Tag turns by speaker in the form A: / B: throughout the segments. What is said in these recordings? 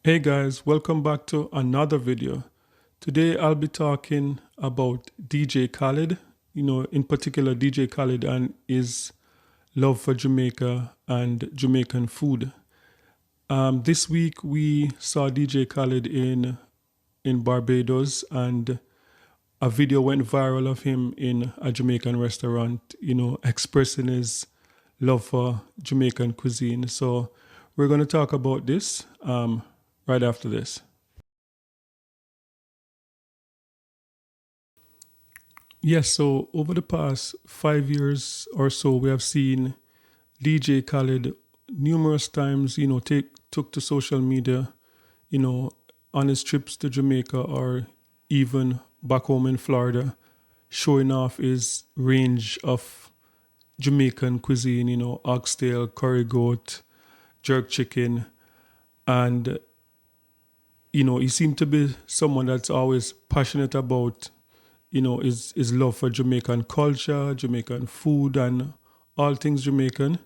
A: Hey guys, welcome back to another video. Today I'll be talking about DJ Khaled, in particular DJ Khaled and his love for Jamaica and Jamaican food. This week we saw DJ Khaled in Barbados, and a video went viral of him in a Jamaican restaurant, expressing his love for Jamaican cuisine. So we're going to talk about this right after this. Yes, so over the past 5 years or so, we have seen DJ Khaled numerous times, took to social media, on his trips to Jamaica or even back home in Florida, showing off his range of Jamaican cuisine, oxtail, curry goat, jerk chicken, and he seemed to be someone that's always passionate about, his love for Jamaican culture, Jamaican food, and all things Jamaican.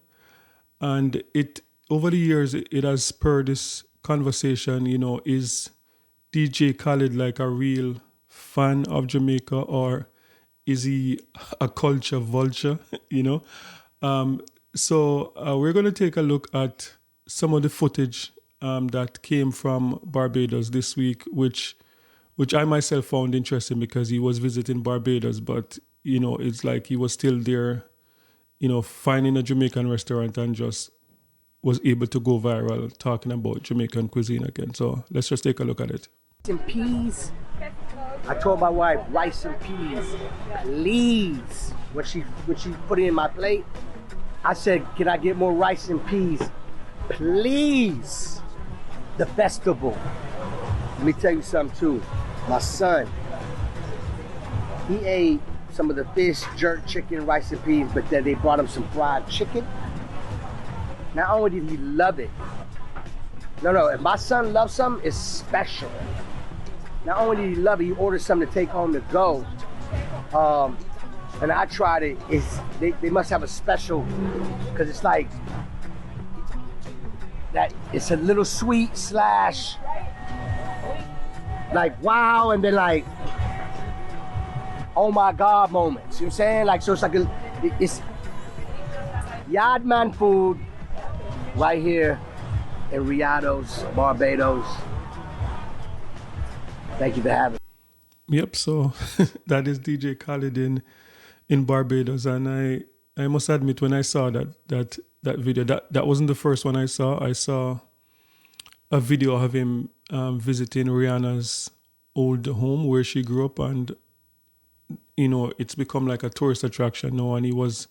A: And it over the years, it has spurred this conversation, is DJ Khaled like a real fan of Jamaica, or is he a culture vulture, So we're going to take a look at some of the footage that came from Barbados this week, which I myself found interesting because he was visiting Barbados, but it's like he was still there, finding a Jamaican restaurant and just was able to go viral talking about Jamaican cuisine again. So let's just take a look at it.
B: Rice and peas. I told my wife, rice and peas, please. When she put it in my plate, I said, can I get more rice and peas, please? The vegetable. Let me tell you something too. My son, he ate some of the fish, jerk chicken, rice and peas, but then they brought him some fried chicken. Not only did he love it, no, if my son loves something, it's special. Not only did he love it, he ordered something to take home to go. And I tried it. They must have a special, because it's like that. It's a little sweet slash like wow, and then like oh my god moments. You know what I'm saying? Like, so it's like it's Yardman food right here in Riados, Barbados. Thank you for having me.
A: Yep, so that is DJ Khaled in Barbados, and I must admit, when I saw that video, that wasn't the first one I saw. I saw a video of him visiting Rihanna's old home where she grew up, and it's become like a tourist attraction now. And he was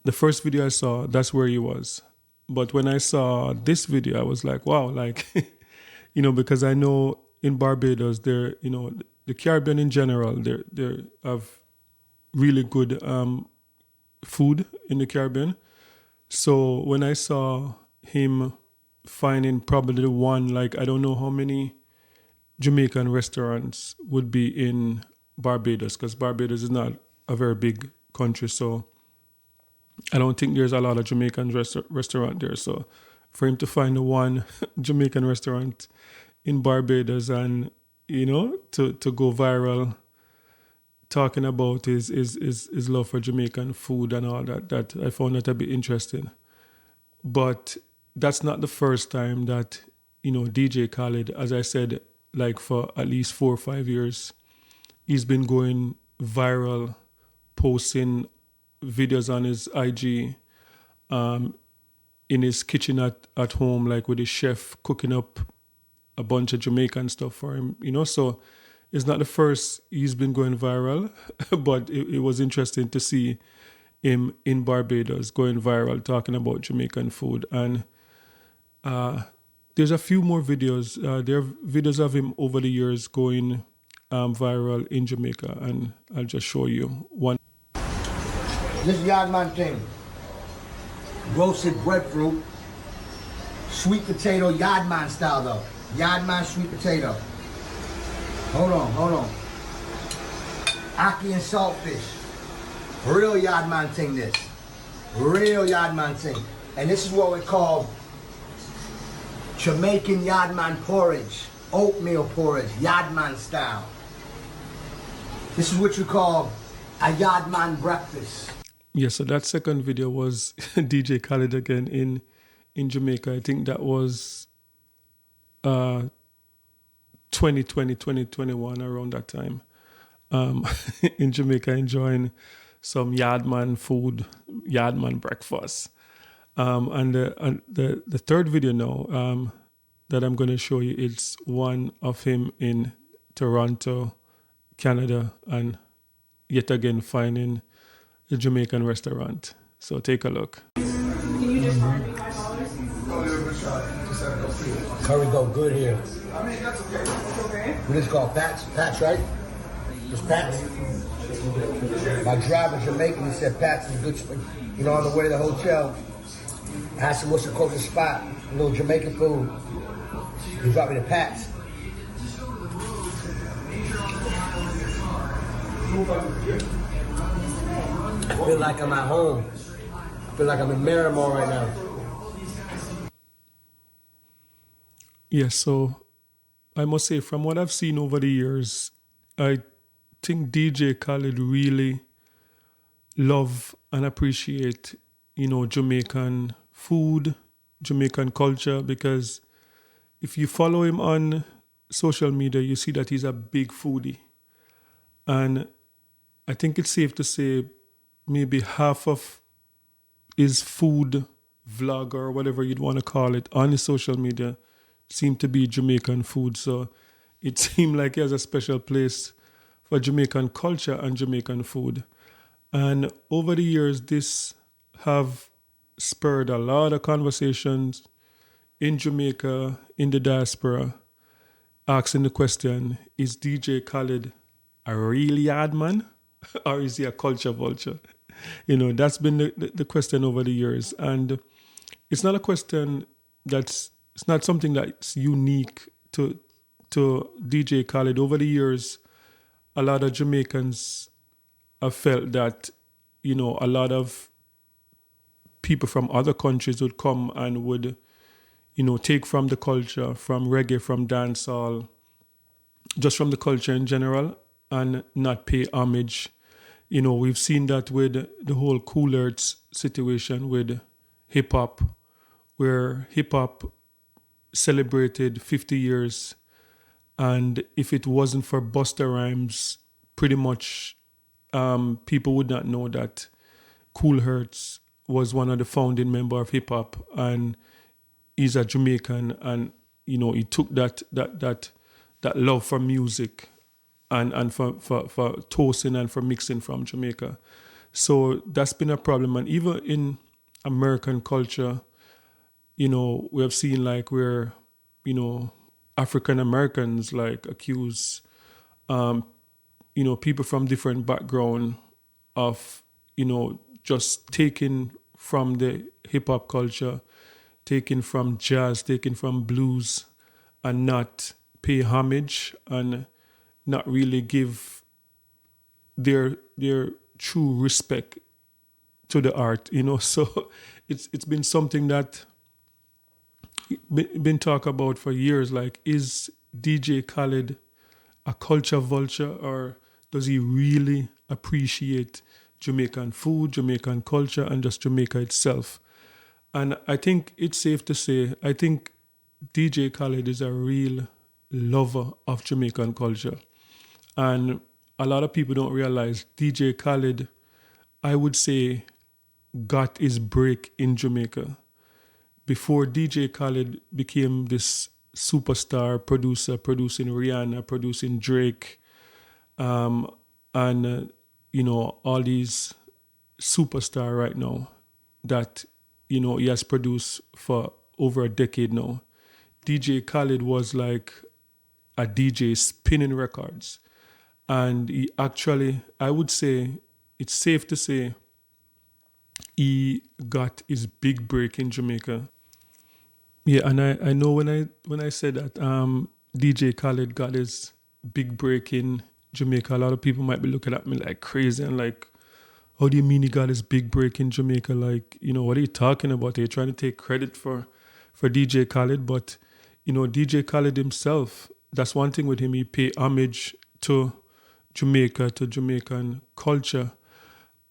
A: the first video I saw. That's where he was. But when I saw this video, I was like, wow, like because I know in Barbados, they're the Caribbean in general, they have really good food in the Caribbean. So when I saw him finding probably the one, like, I don't know how many Jamaican restaurants would be in Barbados, because Barbados is not a very big country, so I don't think there's a lot of Jamaican restaurant there. So for him to find the one Jamaican restaurant in Barbados and to go viral talking about his love for Jamaican food and all that I found that a bit interesting. But that's not the first time that DJ Khaled, as I said, like for at least 4 or 5 years, he's been going viral, posting videos on his IG in his kitchen at home, like with his chef cooking up a bunch of Jamaican stuff for him, so it's not the first he's been going viral, but it was interesting to see him in Barbados going viral talking about Jamaican food. And there's a few more videos. There are videos of him over the years going viral in Jamaica, and I'll just show you one.
B: This Yardman thing. Roasted breadfruit, sweet potato, Yardman style though. Yardman sweet potato. Hold on. Aki and saltfish. Real Yardman thing this. Real Yardman thing. And this is what we call Jamaican Yardman porridge, oatmeal porridge, Yardman style. This is what you call a Yardman breakfast.
A: Yeah, so that second video was DJ Khaled again in Jamaica. I think that was 2020, 2021, around that time. In Jamaica, enjoying some Yardman food, Yardman breakfast. And the third video now that I'm going to show you, it's one of him in Toronto, Canada, and yet again finding a Jamaican restaurant. So take a look.
C: Can you just charge me $5?
B: Curry go good here.
C: Okay.
B: What is it called? Pat's? Pat's, right? It's Pat's. My driver, Jamaican, he said Pat's is a good spot. You know, on the way to the hotel, I asked him what's the closest spot, a little Jamaican food. He brought me to Pat's. I feel like I'm at home. I feel like I'm in Miramar right now.
A: Yes, so I must say, from what I've seen over the years, I think DJ Khaled really love and appreciate, Jamaican food, Jamaican culture, because if you follow him on social media, you see that he's a big foodie. And I think it's safe to say maybe half of his food vlog or whatever you'd want to call it on his social media seemed to be Jamaican food. So it seemed like he has a special place for Jamaican culture and Jamaican food. And over the years, this have spurred a lot of conversations in Jamaica, in the diaspora, asking the question, is DJ Khaled a real yard man or is he a culture vulture? That's been the question over the years. And it's not a question it's not something that's unique to DJ Khaled. Over the years, a lot of Jamaicans have felt that, a lot of people from other countries would come and would, take from the culture, from reggae, from dancehall, just from the culture in general, and not pay homage. We've seen that with the whole Cool Earth situation with hip hop, where hip hop celebrated 50 years. And if it wasn't for Busta Rhymes, pretty much people would not know that Cool Hertz was one of the founding members of hip hop, and he's a Jamaican, and he took that love for music and for toasting and for mixing from Jamaica. So that's been a problem. And even in American culture, we have seen like where, African Americans like accuse, people from different background of, just taking from the hip hop culture, taking from jazz, taking from blues, and not pay homage and not really give their true respect to the art, So it's been something that been talked about for years. Like, is DJ Khaled a culture vulture, or does he really appreciate Jamaican food, Jamaican culture, and just Jamaica itself? And I think it's safe to say, I think DJ Khaled is a real lover of Jamaican culture. And a lot of people don't realize DJ Khaled, I would say, got his break in Jamaica. Before DJ Khaled became this superstar producer, producing Rihanna, producing Drake, and all these superstars right now that, he has produced for over a decade now. DJ Khaled was like a DJ spinning records. And he actually, I would say, it's safe to say, he got his big break in Jamaica. Yeah, and I know when I said that DJ Khaled got his big break in Jamaica, a lot of people might be looking at me like crazy and like, how do you mean he got his big break in Jamaica? Like, what are you talking about? Are you trying to take credit for DJ Khaled? But DJ Khaled himself, that's one thing with him. He pay homage to Jamaica, to Jamaican culture,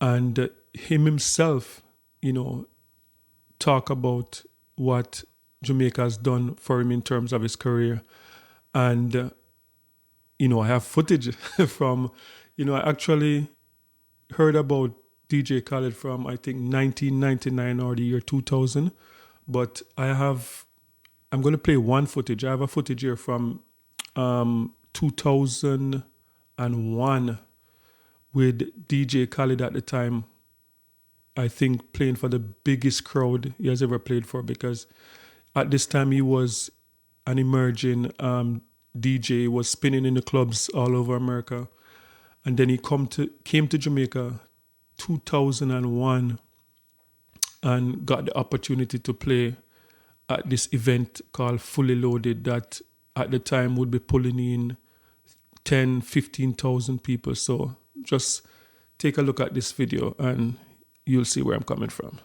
A: and him himself, talk about what Jamaica has done for him in terms of his career. And, I have footage from, I actually heard about DJ Khaled from, I think, 1999 or the year 2000. But I'm going to play one footage. I have a footage here from 2001 with DJ Khaled at the time, I think playing for the biggest crowd he has ever played for, because at this time he was an emerging DJ, was spinning in the clubs all over America. And then he came to Jamaica 2001 and got the opportunity to play at this event called Fully Loaded that at the time would be pulling in 10, 15,000 people. So just take a look at this video and you'll see where I'm coming from.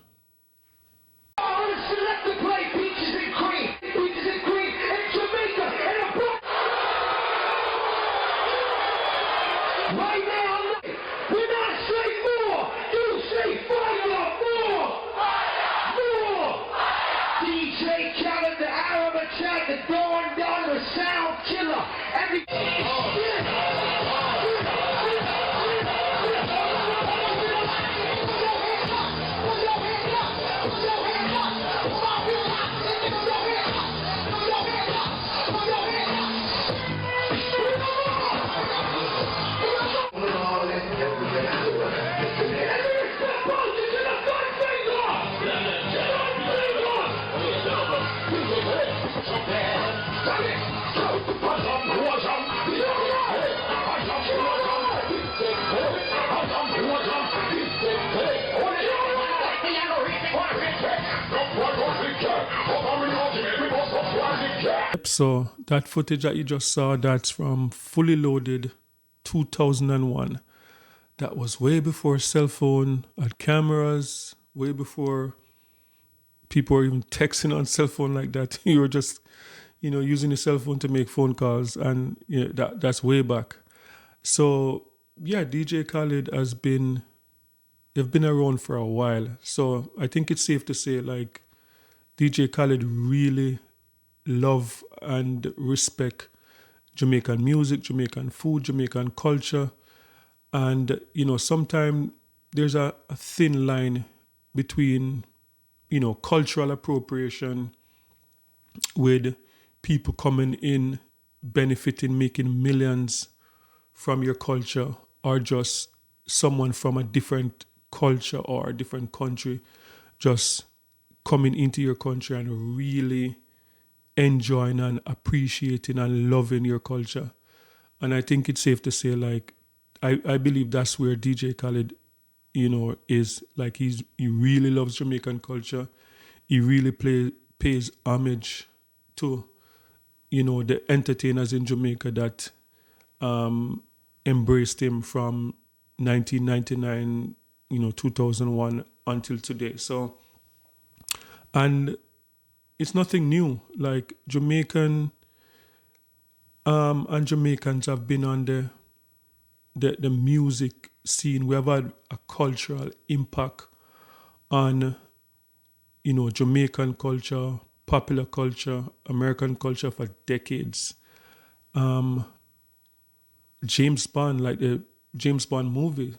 A: So that footage that you just saw, that's from Fully Loaded 2001. That was way before cell phone had cameras, way before people were even texting on cell phone like that. You were just, using your cell phone to make phone calls, and that's way back. So yeah, DJ Khaled they've been around for a while. So I think it's safe to say, like, DJ Khaled really love and respect Jamaican music, Jamaican food, Jamaican culture. And, sometimes there's a thin line between, cultural appropriation with people coming in, benefiting, making millions from your culture, or just someone from a different culture or a different country just coming into your country and really enjoying and appreciating and loving your culture. And I think it's safe to say, like, I believe that's where DJ Khaled, is. Like, he really loves Jamaican culture. He really pays homage to, the entertainers in Jamaica that embraced him from 1999, 2001 until today. So, and it's nothing new. Like, Jamaican and Jamaicans have been on the music scene. We have had a cultural impact on, Jamaican culture, popular culture, American culture for decades. James Bond, like the James Bond movie,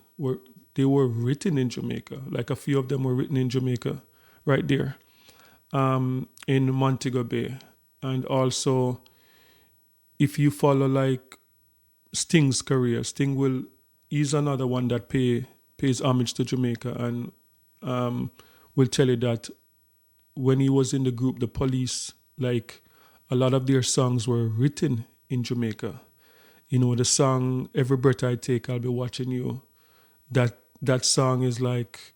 A: they were written in Jamaica. Like, a few of them were written in Jamaica, right there, in Montego Bay. And also, if you follow like Sting's career, he's another one that pays homage to Jamaica, and will tell you that when he was in the group The Police, like, a lot of their songs were written in Jamaica. The song Every Breath I Take, I'll Be Watching You, that song is like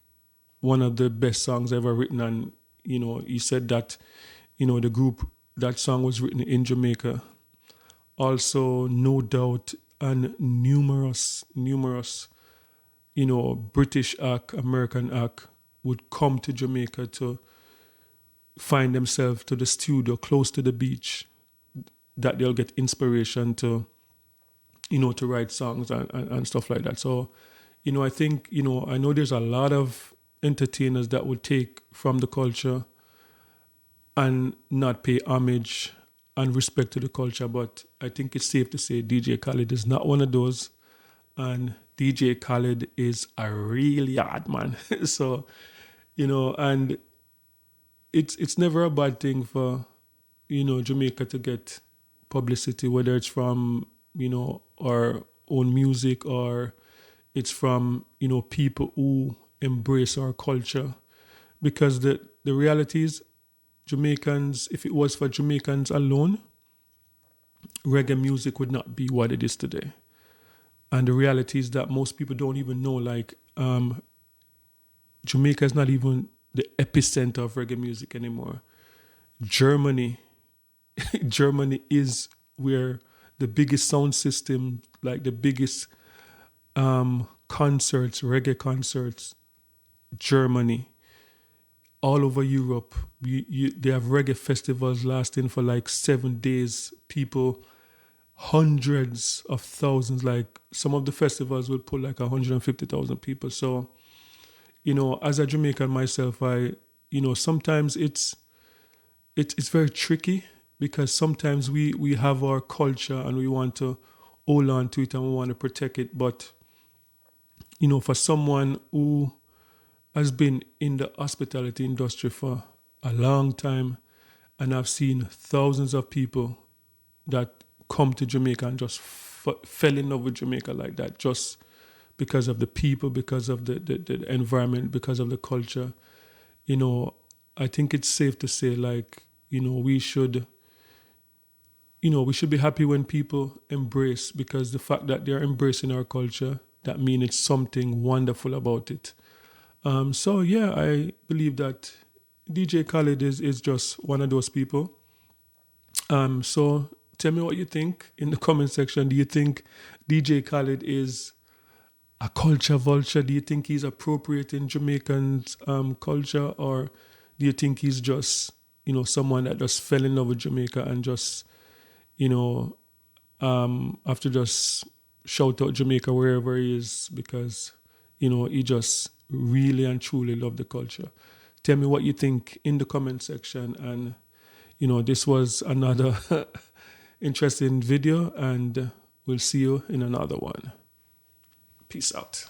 A: one of the best songs ever written. And, he said that, the group, that song was written in Jamaica. Also, No Doubt, and numerous, British act, American act would come to Jamaica to find themselves to the studio close to the beach that they'll get inspiration to, you know, to write songs and stuff like that. So, you know, I think, you know, I know there's a lot of entertainers that would take from the culture and not pay homage and respect to the culture, but I think it's safe to say DJ Khaled is not one of those. And DJ Khaled is a really hard man. So, you know, and it's never a bad thing for, you know, Jamaica to get publicity, whether it's from, you know, our own music or it's from, you know, people who embrace our culture. Because the reality is, Jamaicans, if it was for Jamaicans alone, reggae music would not be what it is today. And the reality is that most people don't even know, like, Jamaica is not even the epicenter of reggae music anymore. Germany, Germany is where the biggest sound system, like the biggest concerts, reggae concerts, Germany, all over Europe. They have reggae festivals lasting for like 7 days. People, hundreds of thousands, like some of the festivals will pull like 150,000 people. So, you know, as a Jamaican myself, you know, sometimes it's very tricky because sometimes we have our culture and we want to hold on to it and we want to protect it. But, you know, for someone who has been in the hospitality industry for a long time, and I've seen thousands of people that come to Jamaica and just fell in love with Jamaica like that, just because of the people, because of the environment, because of the culture. You know, I think it's safe to say, like, you know, we should be happy when people embrace, because the fact that they're embracing our culture, that means it's something wonderful about it. So yeah, I believe that DJ Khaled is just one of those people. So tell me what you think in the comment section. Do you think DJ Khaled is a culture vulture? Do you think he's appropriating Jamaicans' culture, or do you think he's just, you know, someone that just fell in love with Jamaica and just, you know, have to just shout out Jamaica wherever he is because, you know, he just really and truly love the culture? Tell me what you think in the comment section. And, you know, this was another interesting video, and we'll see you in another one. Peace out.